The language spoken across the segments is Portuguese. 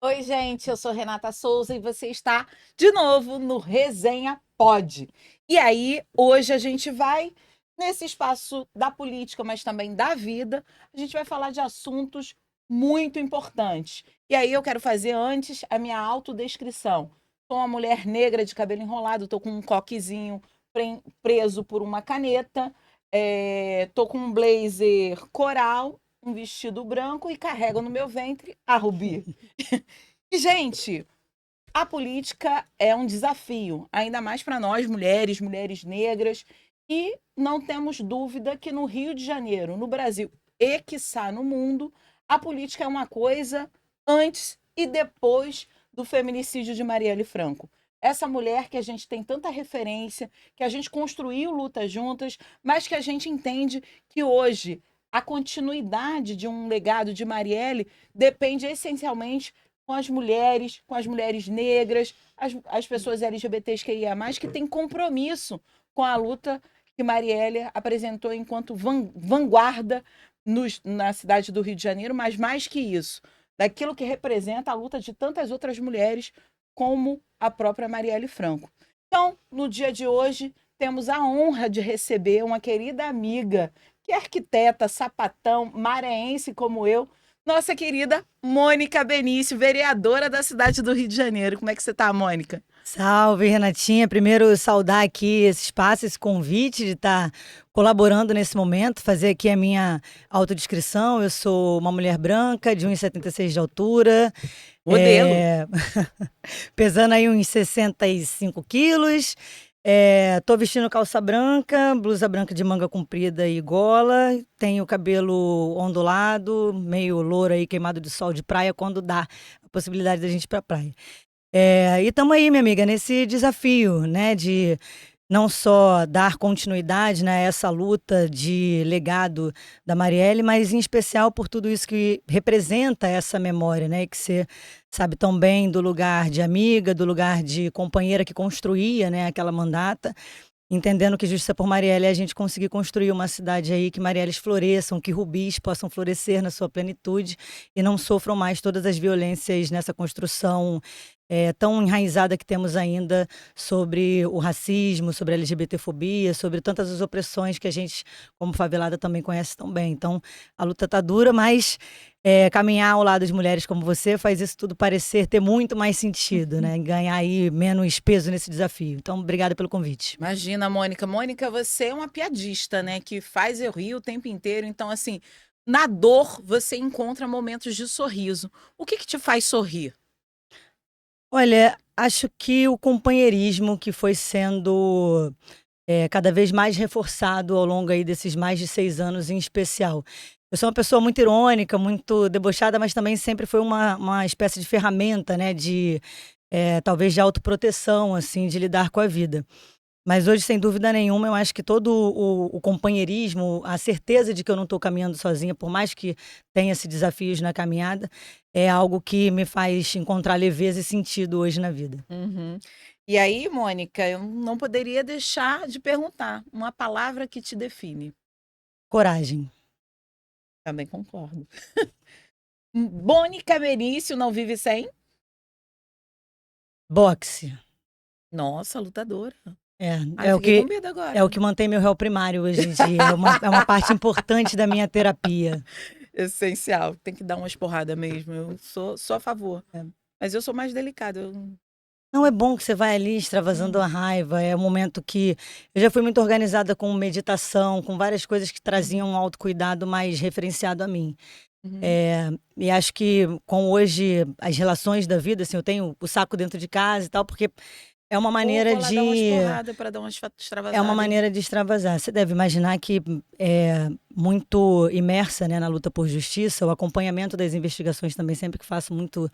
Oi, gente, eu sou Renata Souza e você está de novo no Resenha Pod. E aí, hoje a gente vai, nesse espaço da política, mas também da vida, a gente vai falar de assuntos muito importantes. E aí, eu quero fazer antes a minha autodescrição. Sou uma mulher negra de cabelo enrolado, estou com um coquezinho preso por uma caneta, estou com um blazer coral, um vestido branco e carrego no meu ventre a Rubi. E, gente, a política é um desafio, ainda mais para nós, mulheres, mulheres negras, e não temos dúvida que no Rio de Janeiro, no Brasil e, quiçá, no mundo, a política é uma coisa antes e depois do feminicídio de Marielle Franco. Essa mulher que a gente tem tanta referência, que a gente construiu lutas juntas, mas que a gente entende que hoje a continuidade de um legado de Marielle depende essencialmente com as mulheres negras, as pessoas LGBTQIA+, que têm compromisso com a luta que Marielle apresentou enquanto vanguarda na cidade do Rio de Janeiro, mas mais que isso, daquilo que representa a luta de tantas outras mulheres, como a própria Marielle Franco. Então, no dia de hoje, temos a honra de receber uma querida amiga, que é arquiteta, sapatão, maranhense como eu, nossa querida Mônica Benício, vereadora da cidade do Rio de Janeiro. Como é que você está, Mônica? Salve, Renatinha. Primeiro, saudar aqui esse espaço, esse convite de estar colaborando nesse momento, fazer aqui a minha autodescrição. Eu sou uma mulher branca, de 1,76 de altura, Modelo. pesando aí uns 65 quilos. Tô vestindo calça branca, blusa branca de manga comprida e gola. Tenho cabelo ondulado, meio louro aí, queimado de sol de praia, quando dá a possibilidade da gente ir pra praia. E estamos aí, minha amiga, nesse desafio, né, de não só dar continuidade, né, a essa luta de legado da Marielle, mas em especial por tudo isso que representa essa memória, né, que você sabe tão bem do lugar de amiga, do lugar de companheira que construía, né, aquela mandata. Entendendo que justiça por Marielle é a gente conseguir construir uma cidade aí que Marielles floresçam, que rubis possam florescer na sua plenitude e não sofram mais todas as violências nessa construção tão enraizada que temos ainda sobre o racismo, sobre a LGBTfobia, sobre tantas as opressões que a gente, como favelada, também conhece tão bem. Então, a luta tá dura, mas caminhar ao lado de mulheres como você faz isso tudo parecer ter muito mais sentido, né? Ganhar aí menos peso nesse desafio. Então, obrigada pelo convite. Imagina, Mônica. Mônica, você é uma piadista, né? Que faz eu rir o tempo inteiro. Então, assim, na dor você encontra momentos de sorriso. O que te faz sorrir? Olha, acho que o companheirismo que foi sendo cada vez mais reforçado ao longo aí desses mais de 6 anos em especial. Eu sou uma pessoa muito irônica, muito debochada, mas também sempre foi uma espécie de ferramenta, né, de talvez de autoproteção, assim, de lidar com a vida. Mas hoje, sem dúvida nenhuma, eu acho que todo o companheirismo, a certeza de que eu não estou caminhando sozinha, por mais que tenha esses desafios na caminhada, é algo que me faz encontrar leveza e sentido hoje na vida. Uhum. E aí, Mônica, eu não poderia deixar de perguntar uma palavra que te define. Coragem. Também concordo. Mônica Benício não vive sem? Boxe. Nossa, lutadora. É, Ai, é o fiquei com que, medo é o agora. que mantém meu réu primário hoje em dia. É uma parte importante da minha terapia. Essencial. Tem que dar umas porradas mesmo. Eu sou a favor. É. Mas eu sou mais delicada. Não é bom que você vai ali extravasando a raiva. É um momento que eu já fui muito organizada com meditação, com várias coisas que traziam um autocuidado mais referenciado a mim. Uhum. E acho que com hoje as relações da vida, assim, eu tenho o saco dentro de casa e tal, porque é uma Ou maneira vou lá dar umas de porradas para dar umas é uma extravasadas. maneira de extravasar. Você deve imaginar que muito imersa, né, na luta por justiça, o acompanhamento das investigações também sempre que faço muito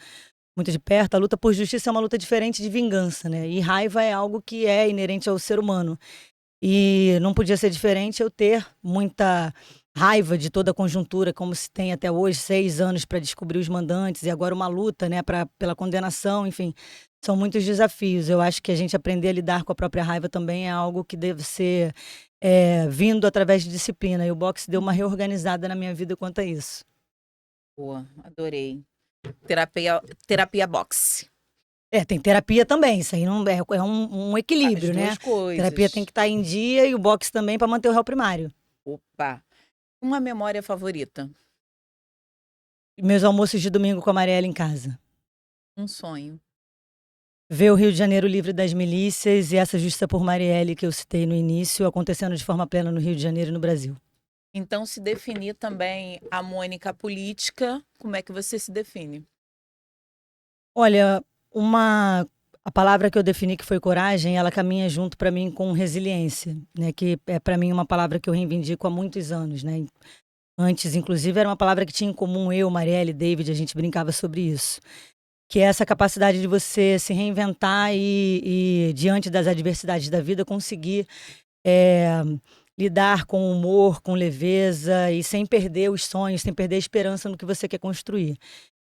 de perto. A luta por justiça é uma luta diferente de vingança, né? E raiva é algo que é inerente ao ser humano. E não podia ser diferente eu ter muita raiva de toda a conjuntura, como se tem até hoje, 6 anos para descobrir os mandantes, e agora uma luta, né, pela condenação, enfim. São muitos desafios. Eu acho que a gente aprender a lidar com a própria raiva também é algo que deve ser vindo através de disciplina. E o boxe deu uma reorganizada na minha vida quanto a isso. Boa, adorei. Terapia boxe. Tem terapia também, isso aí não é um equilíbrio, As né? duas coisas. Terapia tem que estar em dia e o boxe também para manter o réu primário. Opa! Uma memória favorita? Meus almoços de domingo com a Marielle em casa. Um sonho. Ver o Rio de Janeiro livre das milícias e essa justiça por Marielle que eu citei no início acontecendo de forma plena no Rio de Janeiro e no Brasil. Então, se definir também a Mônica política, como é que você se define? Olha, a palavra que eu defini que foi coragem, ela caminha junto para mim com resiliência, né? Que é para mim uma palavra que eu reivindico há muitos anos, né? Antes, inclusive, era uma palavra que tinha em comum eu, Marielle, David, a gente brincava sobre isso. Que é essa capacidade de você se reinventar e diante das adversidades da vida, conseguir lidar com humor, com leveza e sem perder os sonhos, sem perder a esperança no que você quer construir.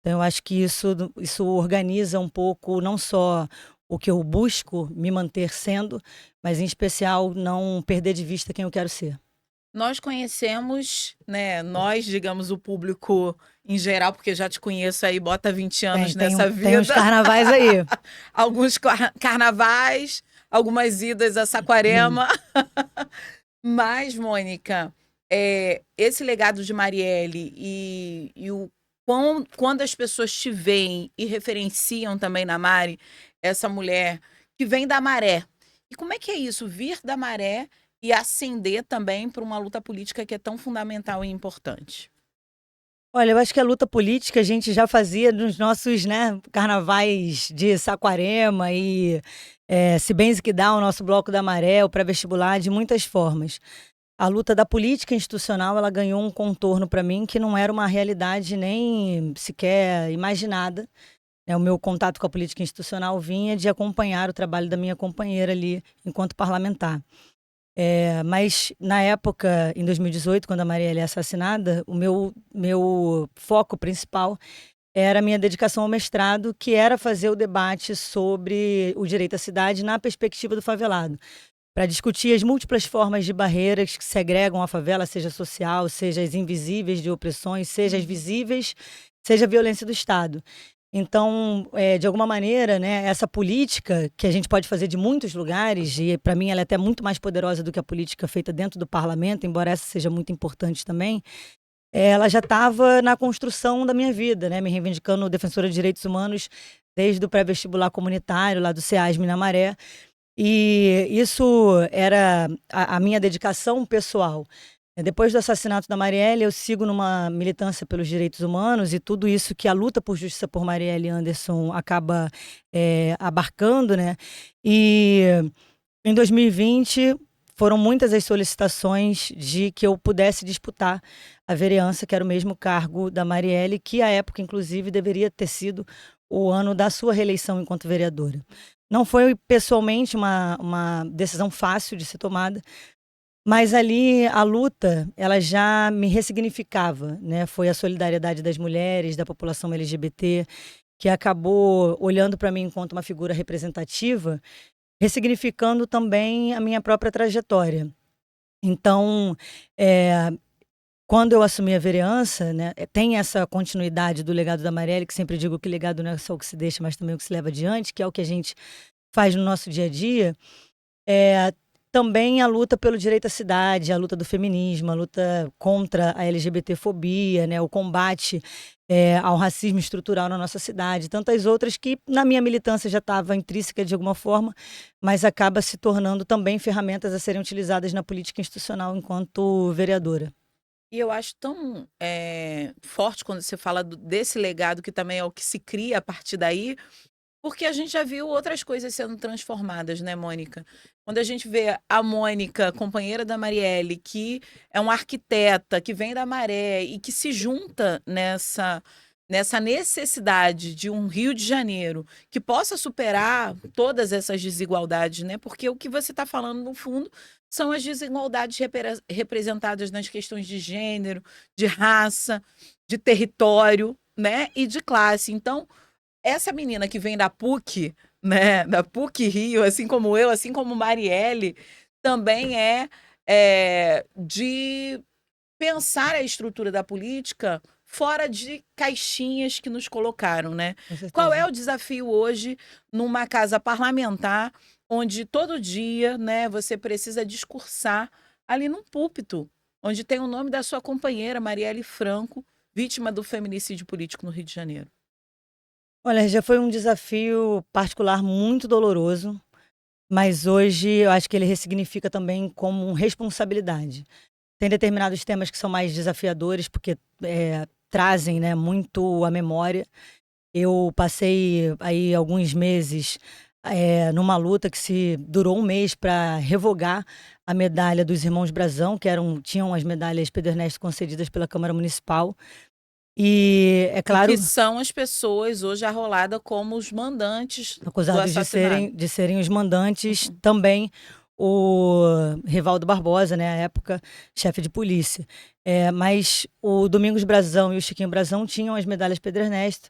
Então, eu acho que isso organiza um pouco, não só o que eu busco me manter sendo, mas, em especial, não perder de vista quem eu quero ser. Nós conhecemos, né? Nós, digamos, o público em geral, porque já te conheço aí, bota 20 anos nessa vida. Tem uns carnavais aí. Alguns carnavais, algumas idas a Saquarema. Mas, Mônica, esse legado de Marielle e quando as pessoas te veem e referenciam também na Mari, essa mulher que vem da maré. E como é que é isso? Vir da maré e ascender também para uma luta política que é tão fundamental e importante. Olha, eu acho que a luta política a gente já fazia nos nossos, né, carnavais de Saquarema e Se Benze que Dá, o nosso Bloco da Maré, o pré-vestibular, de muitas formas. A luta da política institucional, ela ganhou um contorno para mim que não era uma realidade nem sequer imaginada. O meu contato com a política institucional vinha de acompanhar o trabalho da minha companheira ali enquanto parlamentar. Mas na época, em 2018, quando a Marielle é assassinada, o meu foco principal era a minha dedicação ao mestrado, que era fazer o debate sobre o direito à cidade na perspectiva do favelado, para discutir as múltiplas formas de barreiras que segregam a favela, seja social, seja as invisíveis de opressões, seja as visíveis, seja a violência do Estado. Então, de alguma maneira, né, essa política que a gente pode fazer de muitos lugares, e para mim ela é até muito mais poderosa do que a política feita dentro do parlamento, embora essa seja muito importante também, ela já estava na construção da minha vida, né, me reivindicando defensora de direitos humanos desde o pré-vestibular comunitário, lá do SEASM na Maré, e isso era a minha dedicação pessoal. Depois do assassinato da Marielle, eu sigo numa militância pelos direitos humanos e tudo isso que a luta por justiça por Marielle Anderson acaba abarcando, né? E em 2020 foram muitas as solicitações de que eu pudesse disputar a vereança, que era o mesmo cargo da Marielle, que à época, inclusive, deveria ter sido o ano da sua reeleição enquanto vereadora. Não foi pessoalmente uma decisão fácil de ser tomada, mas ali a luta, ela já me ressignificava, né? Foi a solidariedade das mulheres, da população LGBT, que acabou olhando para mim enquanto uma figura representativa, ressignificando também a minha própria trajetória. Então, quando eu assumi a vereança, né, tem essa continuidade do legado da Marielle, que sempre digo que legado não é só o que se deixa, mas também o que se leva adiante, que é o que a gente faz no nosso dia a dia. Também a luta pelo direito à cidade, a luta do feminismo, a luta contra a LGBTfobia, né, o combate ao racismo estrutural na nossa cidade, tantas outras que na minha militância já estava intrínseca de alguma forma, mas acaba se tornando também ferramentas a serem utilizadas na política institucional enquanto vereadora. E eu acho tão forte quando você fala desse legado, que também é o que se cria a partir daí, porque a gente já viu outras coisas sendo transformadas, né, Mônica? Quando a gente vê a Mônica, companheira da Marielle, que é uma arquiteta, que vem da Maré e que se junta nessa necessidade de um Rio de Janeiro que possa superar todas essas desigualdades, né? Porque o que você está falando, no fundo, são as desigualdades representadas nas questões de gênero, de raça, de território, né? E de classe. Então, essa menina que vem da PUC, né, da PUC Rio, assim como eu, assim como Marielle, também de pensar a estrutura da política fora de caixinhas que nos colocaram, né? Com certeza. Qual é o desafio hoje numa casa parlamentar, onde todo dia, né, você precisa discursar ali num púlpito, onde tem o nome da sua companheira, Marielle Franco, vítima do feminicídio político no Rio de Janeiro? Olha, já foi um desafio particular muito doloroso, mas hoje eu acho que ele ressignifica também como responsabilidade. Tem determinados temas que são mais desafiadores, porque trazem, né, muito à memória. Eu passei aí alguns meses numa luta que se durou um mês para revogar a medalha dos irmãos Brazão, que tinham as medalhas Pedro Ernesto concedidas pela Câmara Municipal. E é E claro, que são as pessoas hoje arroladas como os mandantes do acusados de assassinato. serem os mandantes, também o Rivaldo Barbosa, né, à época, chefe de polícia. Mas o Domingos Brazão e o Chiquinho Brazão tinham as medalhas Pedro Ernesto,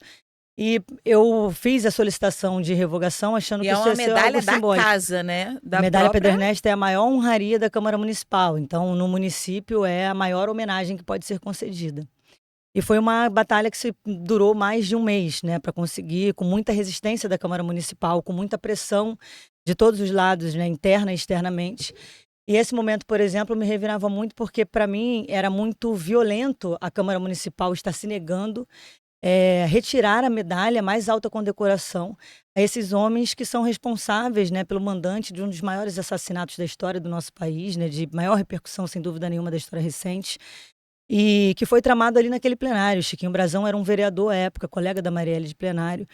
e eu fiz a solicitação de revogação achando E que é isso uma ia ser medalha algo da simbólico. casa, né? A Da medalha Pedro própria. Ernesto é a maior honraria da Câmara Municipal, então no município é a maior homenagem que pode ser concedida. E foi uma batalha que durou mais de um mês, né, para conseguir, com muita resistência da Câmara Municipal, com muita pressão de todos os lados, né, interna e externamente. E esse momento, por exemplo, me revirava muito porque, para mim, era muito violento a Câmara Municipal estar se negando retirar a medalha, a mais alta condecoração, a esses homens que são responsáveis, né, pelo mandante de um dos maiores assassinatos da história do nosso país, né, de maior repercussão, sem dúvida nenhuma, da história recente, e que foi tramado ali naquele plenário. Chiquinho Brazão era um vereador à época, colega da Marielle de plenário,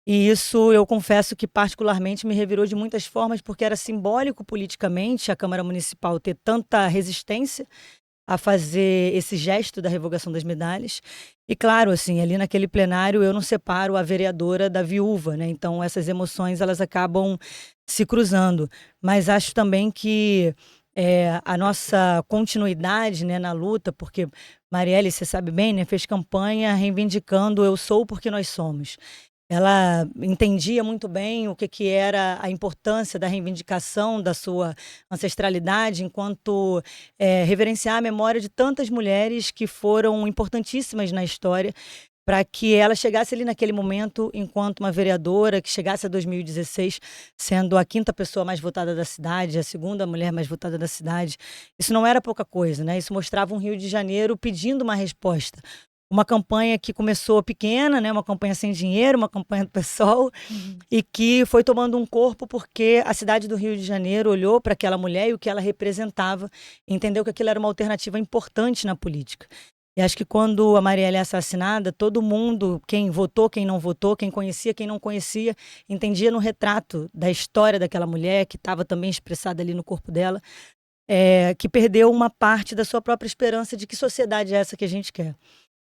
e isso eu confesso que particularmente me revirou de muitas formas, porque era simbólico politicamente a Câmara Municipal ter tanta resistência a fazer esse gesto da revogação das medalhas. E claro, assim, ali naquele plenário eu não separo a vereadora da viúva, né? Então essas emoções elas acabam se cruzando. Mas acho também que a nossa continuidade, né, na luta, porque Marielle, você sabe bem, né, fez campanha reivindicando "eu sou porque nós somos". Ela entendia muito bem o que era a importância da reivindicação da sua ancestralidade, enquanto reverenciar a memória de tantas mulheres que foram importantíssimas na história, para que ela chegasse ali naquele momento, enquanto uma vereadora, que chegasse a 2016 sendo a quinta pessoa mais votada da cidade, a segunda mulher mais votada da cidade. Isso não era pouca coisa, né? Isso mostrava um Rio de Janeiro pedindo uma resposta. Uma campanha que começou pequena, né? Uma campanha sem dinheiro, uma campanha do PSOL, e que foi tomando um corpo porque a cidade do Rio de Janeiro olhou para aquela mulher e o que ela representava, e entendeu que aquilo era uma alternativa importante na política. E acho que quando a Marielle é assassinada, todo mundo, quem votou, quem não votou, quem conhecia, quem não conhecia, entendia no retrato da história daquela mulher, que estava também expressada ali no corpo dela, que perdeu uma parte da sua própria esperança de que sociedade é essa que a gente quer.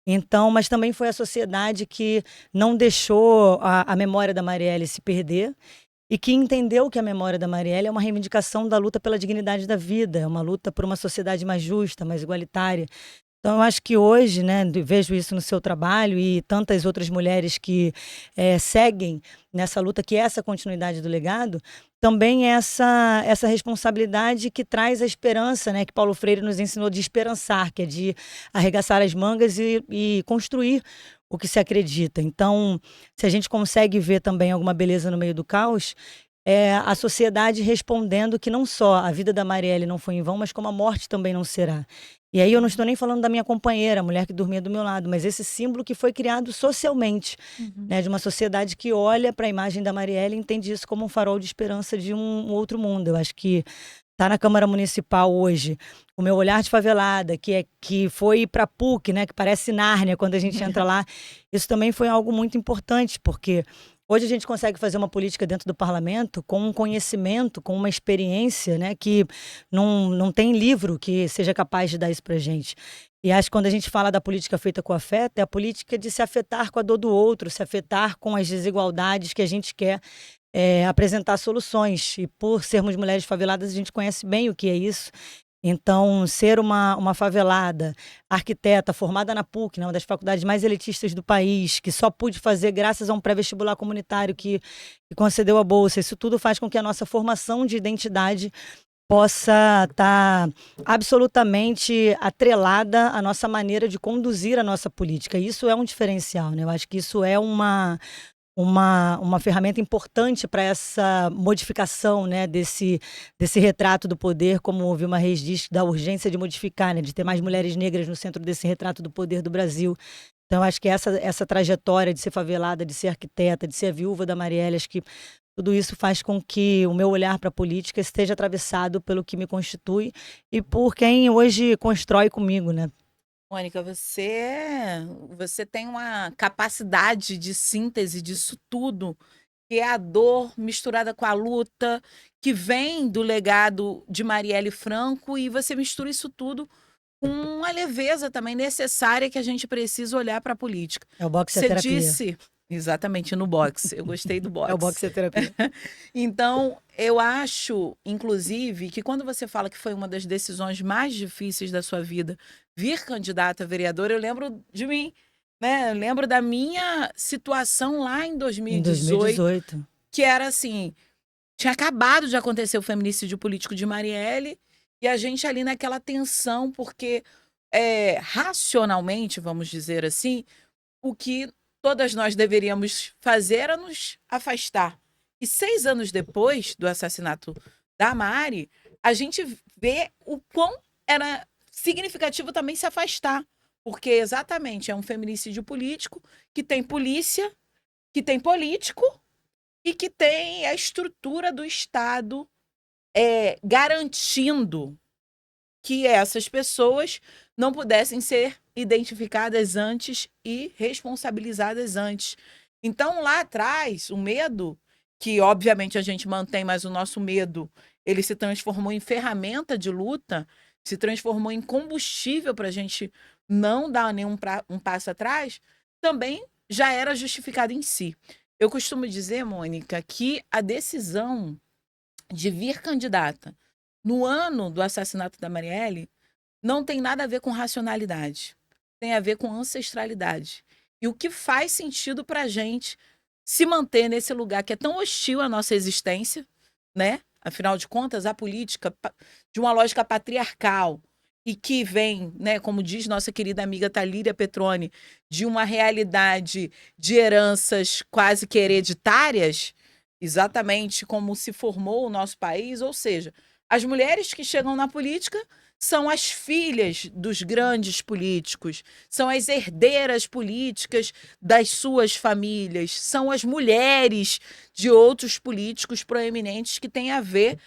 Então, mas também foi a sociedade que não deixou a memória da Marielle se perder e que entendeu que a memória da Marielle é uma reivindicação da luta pela dignidade da vida, é uma luta por uma sociedade mais justa, mais igualitária. Então, eu acho que hoje, né, vejo isso no seu trabalho e tantas outras mulheres que seguem nessa luta, que é essa continuidade do legado, também é essa responsabilidade que traz a esperança, né, que Paulo Freire nos ensinou de esperançar, que é de arregaçar as mangas e construir o que se acredita. Então, se a gente consegue ver também alguma beleza no meio do caos, a sociedade respondendo que não só a vida da Marielle não foi em vão, mas como a morte também não será. E aí eu não estou nem falando da minha companheira, a mulher que dormia do meu lado, mas esse símbolo que foi criado socialmente, né, de uma sociedade que olha para a imagem da Marielle e entende isso como um farol de esperança de um outro mundo. Eu acho que tá na Câmara Municipal hoje, o meu olhar de favelada, que foi para a PUC, né, que parece Nárnia quando a gente entra lá, isso também foi algo muito importante, porque hoje a gente consegue fazer uma política dentro do parlamento com um conhecimento, com uma experiência, né, que não tem livro que seja capaz de dar isso para a gente. E acho que quando a gente fala da política feita com afeto, é a política de se afetar com a dor do outro, se afetar com as desigualdades que a gente quer apresentar soluções. E por sermos mulheres faveladas, a gente conhece bem o que é isso. Então, ser uma favelada, arquiteta, formada na PUC, né, uma das faculdades mais elitistas do país, que só pude fazer graças a um pré-vestibular comunitário que concedeu a bolsa, isso tudo faz com que a nossa formação de identidade possa estar absolutamente atrelada à nossa maneira de conduzir a nossa política. Isso é um diferencial, né? Eu acho que isso é uma ferramenta importante para essa modificação, né, desse retrato do poder, como o Vilma Reis diz, da urgência de modificar, né, de ter mais mulheres negras no centro desse retrato do poder do Brasil. Então, acho que essa trajetória de ser favelada, de ser arquiteta, de ser a viúva da Marielle, acho que tudo isso faz com que o meu olhar para a política esteja atravessado pelo que me constitui e por quem hoje constrói comigo, né? Mônica, você tem uma capacidade de síntese disso tudo, que é a dor misturada com a luta, que vem do legado de Marielle Franco, e você mistura isso tudo com uma leveza também necessária que a gente precisa olhar para a política. É o boxe Você terapia. disse, exatamente, no boxe. Eu gostei do boxe. É o boxe terapia. Então, eu acho, inclusive, que quando você fala que foi uma das decisões mais difíceis da sua vida vir candidata a vereadora, eu lembro de mim, né? Eu lembro da minha situação lá em Em 2018, 2018. que era assim, tinha acabado de acontecer o feminicídio político de Marielle, e a gente ali naquela tensão, porque racionalmente, vamos dizer assim, o que todas nós deveríamos fazer era nos afastar. E 6 anos depois do assassinato da Mari, a gente vê o quão era significativo também se afastar. Porque exatamente é um feminicídio político que tem polícia, que tem político e que tem a estrutura do Estado garantindo que essas pessoas não pudessem ser identificadas antes e responsabilizadas antes. Então, lá atrás, o medo, que obviamente a gente mantém, mas o nosso medo, ele se transformou em ferramenta de luta, se transformou em combustível para a gente não dar um passo atrás, também já era justificado em si. Eu costumo dizer, Mônica, que a decisão de vir candidata no ano do assassinato da Marielle não tem nada a ver com racionalidade, tem a ver com ancestralidade. E o que faz sentido para a gente se manter nesse lugar que é tão hostil à nossa existência, né? Afinal de contas, a política de uma lógica patriarcal e que vem, né, como diz nossa querida amiga Talíria Petroni, de uma realidade de heranças quase que hereditárias, exatamente como se formou o nosso país, ou seja, as mulheres que chegam na política são as filhas dos grandes políticos, são as herdeiras políticas das suas famílias, são as mulheres de outros políticos proeminentes que têm a ver,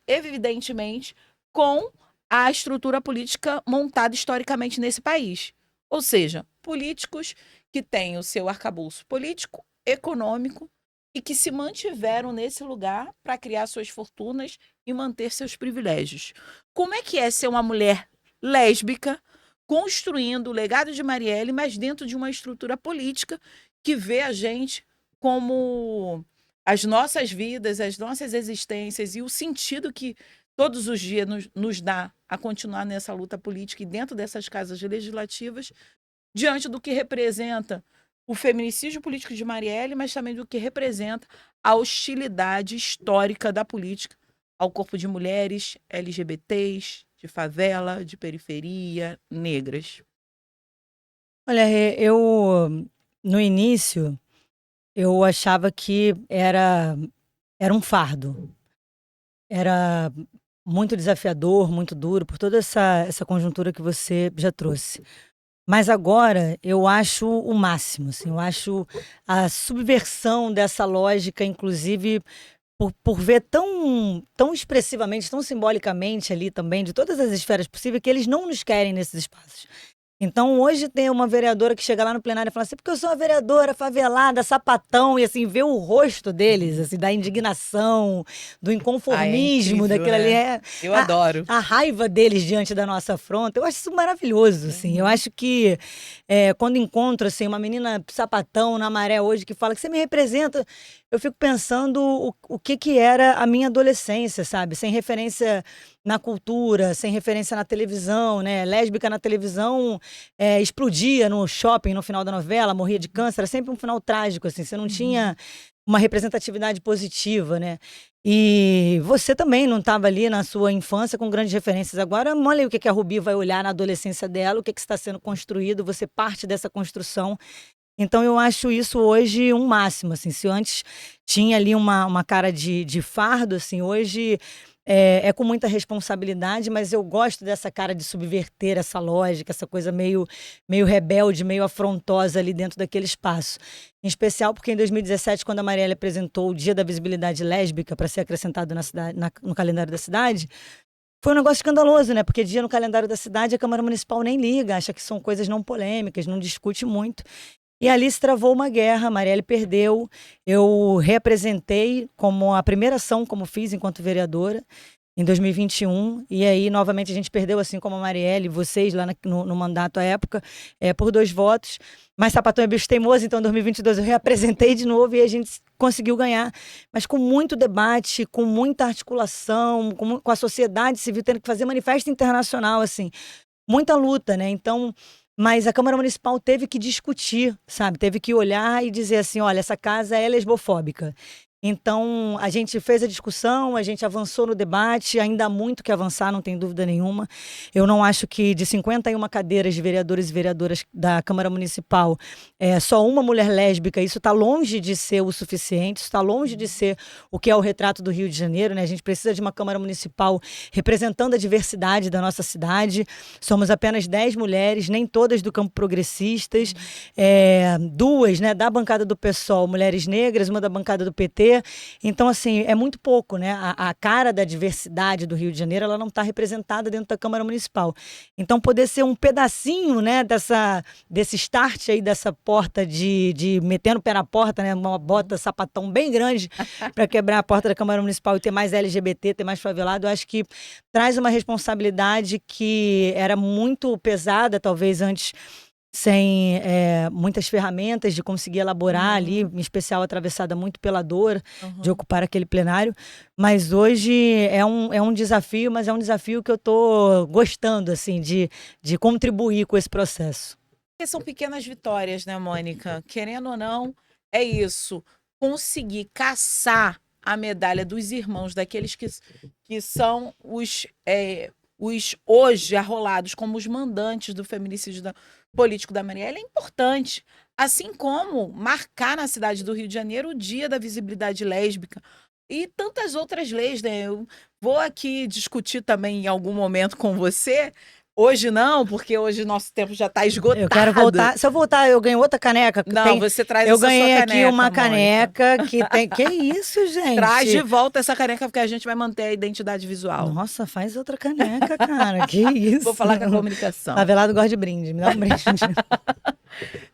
evidentemente, com a estrutura política montada historicamente nesse país. Ou seja, políticos que têm o seu arcabouço político, econômico e que se mantiveram nesse lugar para criar suas fortunas e manter seus privilégios. Como é que é ser uma mulher lésbica construindo o legado de Marielle, mas dentro de uma estrutura política que vê a gente como as nossas vidas, as nossas existências e o sentido que todos os dias nos dá a continuar nessa luta política e dentro dessas casas legislativas, diante do que representa o feminicídio político de Marielle, mas também do que representa a hostilidade histórica da política ao corpo de mulheres, LGBTs, de favela, de periferia, negras. Olha, no início, eu achava que era um fardo. Era muito desafiador, muito duro, por toda essa conjuntura que você já trouxe. Mas agora eu acho o máximo, assim, eu acho a subversão dessa lógica, inclusive por ver tão expressivamente, tão simbolicamente ali também, de todas as esferas possíveis, que eles não nos querem nesses espaços. Então, hoje tem uma vereadora que chega lá no plenário e fala assim, porque eu sou uma vereadora favelada, sapatão, e assim, vê o rosto deles, assim, da indignação, do inconformismo, incrível, daquilo ali. né? Eu adoro. A raiva deles diante da nossa afronta, eu acho isso maravilhoso, assim. Eu acho que quando encontro, assim, uma menina sapatão na Maré hoje que fala que você me representa, eu fico pensando o que era a minha adolescência, sabe? Sem referência na cultura, sem referência na televisão, né? Lésbica na televisão explodia no shopping no final da novela, morria de câncer, era sempre um final trágico, assim, você não tinha uma representatividade positiva, né? E você também não estava ali na sua infância com grandes referências. Agora, olha aí o que que a Rubi vai olhar na adolescência dela, o que que está sendo construído, você parte dessa construção. Então, eu acho isso hoje um máximo, assim. Se antes tinha ali uma cara de fardo, assim, hoje é com muita responsabilidade, mas eu gosto dessa cara de subverter essa lógica, essa coisa meio rebelde, meio afrontosa ali dentro daquele espaço. Em especial porque em 2017, quando a Marielle apresentou o Dia da Visibilidade Lésbica para ser acrescentado na cidade, no calendário da cidade, foi um negócio escandaloso, né? Porque dia no calendário da cidade a Câmara Municipal nem liga, acha que são coisas não polêmicas, não discute muito. E ali se travou uma guerra, a Marielle perdeu. Eu representei como a primeira ação, como fiz enquanto vereadora, em 2021. E aí, novamente, a gente perdeu, assim como a Marielle, vocês lá no mandato à época, por 2 votos. Mas Sapatão é bicho teimoso, então em 2022 eu reapresentei de novo e a gente conseguiu ganhar. Mas com muito debate, com muita articulação, com a sociedade civil tendo que fazer manifesto internacional, assim. Muita luta, né? Então, mas a Câmara Municipal teve que discutir, sabe? Teve que olhar e dizer assim, olha, essa casa é lesbofóbica. Então, a gente fez a discussão, a gente avançou no debate, ainda há muito que avançar, não tem dúvida nenhuma. Eu não acho que de 51 cadeiras de vereadores e vereadoras da Câmara Municipal, só uma mulher lésbica, isso está longe de ser o suficiente, isso está longe de ser o que é o retrato do Rio de Janeiro, né? A gente precisa de uma Câmara Municipal representando a diversidade da nossa cidade. Somos apenas 10 mulheres, nem todas do campo progressistas, 2, né, da bancada do PSOL, mulheres negras, uma da bancada do PT. Então, assim, é muito pouco, né? A cara da diversidade do Rio de Janeiro, ela não está representada dentro da Câmara Municipal. Então, poder ser um pedacinho, né, desse start aí, dessa porta de metendo o pé na porta, né? Uma bota sapatão bem grande para quebrar a porta da Câmara Municipal e ter mais LGBT, ter mais favelado, eu acho que traz uma responsabilidade que era muito pesada, talvez antes, sem muitas ferramentas de conseguir elaborar ali, em especial atravessada muito pela dor de ocupar aquele plenário. Mas hoje é um desafio, mas é um desafio que eu estou gostando, assim, de contribuir com esse processo. Porque são pequenas vitórias, né, Mônica? Querendo ou não, é isso. Conseguir caçar a medalha dos irmãos, daqueles que são os hoje arrolados como os mandantes do feminicídio político da Marielle, é importante. Assim como marcar na cidade do Rio de Janeiro o Dia da Visibilidade Lésbica e tantas outras leis, né? Eu vou aqui discutir também em algum momento com você. Hoje não, porque hoje nosso tempo já está esgotado. Eu quero voltar. Se eu voltar, eu ganho outra caneca. Não, você traz Eu essa sua ganhei aqui caneca, uma Mônica. caneca que tem. Que isso, gente? Traz de volta essa caneca, porque a gente vai manter a identidade visual. Nossa, faz outra caneca, cara. Que isso? Vou falar com a comunicação. Favelado gosta de brinde. Me dá um brinde.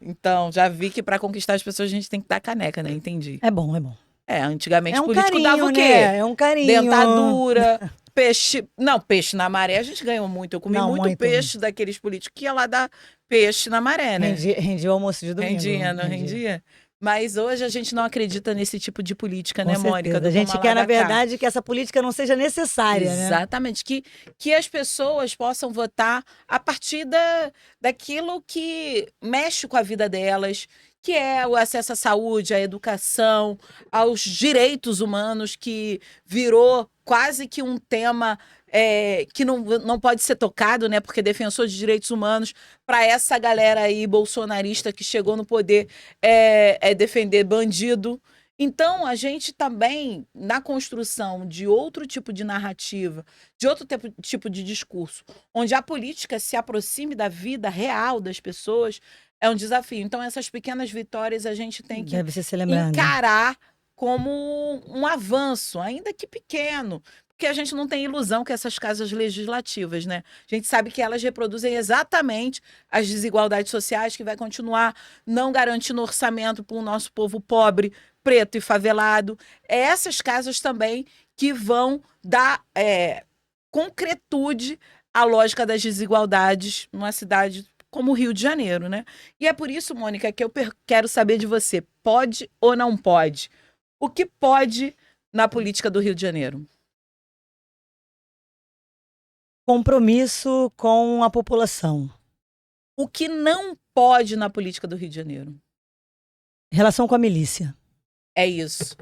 Então, já vi que para conquistar as pessoas a gente tem que dar caneca, né? Entendi. É bom, é bom. Antigamente É um político carinho, dava o quê? né? É um carinho. Dentadura, peixe. Não, peixe na maré a gente ganhou muito. Eu comi Não, muito muito. peixe daqueles políticos que ia lá dar peixe na maré, né? Rendia o almoço de domingo. Rendia, não rendia? Mas hoje a gente não acredita nesse tipo de política, Com né, certeza. Mônica? A gente quer, na verdade, que essa política não seja necessária, né? Exatamente. Que as pessoas possam votar a partir daquilo que mexe com a vida delas, que é o acesso à saúde, à educação, aos direitos humanos, que virou quase que um tema que não pode ser tocado, né? Porque defensor de direitos humanos, para essa galera aí bolsonarista que chegou no poder, defender bandido. Então, a gente também, na construção de outro tipo de narrativa, de outro tipo de discurso, onde a política se aproxime da vida real das pessoas, é um desafio. Então, essas pequenas vitórias a gente tem que Deve ser se lembrando. encarar como um avanço, ainda que pequeno. Porque a gente não tem ilusão com essas casas legislativas, né? A gente sabe que elas reproduzem exatamente as desigualdades sociais, que vai continuar não garantindo orçamento para o nosso povo pobre, preto e favelado. É essas casas também que vão dar concretude à lógica das desigualdades numa cidade como o Rio de Janeiro, né? E é por isso, Mônica, que eu quero saber de você, pode ou não pode? O que pode na política do Rio de Janeiro? Compromisso com a população. O que não pode na política do Rio de Janeiro? Relação com a milícia. É isso.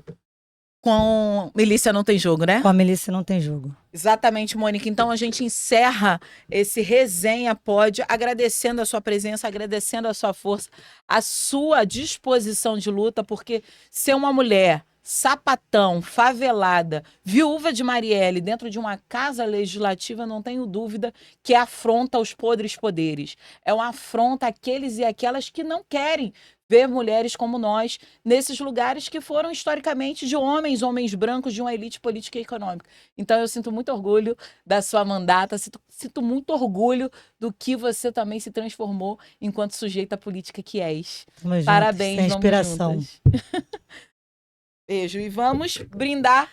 Com Milícia Não Tem Jogo, né? Com a Melissa não tem jogo. Exatamente, Mônica. Então a gente encerra esse Resenha Pode agradecendo a sua presença, agradecendo a sua força, a sua disposição de luta, porque ser uma mulher sapatão, favelada, viúva de Marielle, dentro de uma casa legislativa, não tenho dúvida que afronta os podres poderes. É uma afronta àqueles e aquelas que não querem ver mulheres como nós nesses lugares que foram historicamente de homens brancos, de uma elite política e econômica. Então eu sinto muito orgulho da sua mandata, sinto muito orgulho do que você também se transformou enquanto sujeita política que és. Tamo junto, Parabéns, sem vamos inspiração. juntas. Beijo. E vamos brindar.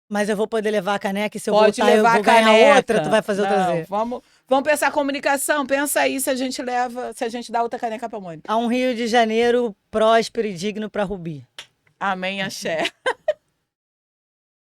Mas eu vou poder levar a caneca e se eu Pode voltar eu levar vou a ganhar caneca. outra, tu vai fazer outra Não, vez. vamos pensar comunicação. Pensa aí se a gente leva, se a gente dá outra caneca pra Mônica. Há um Rio de Janeiro próspero e digno para Rubi. Amém, axé.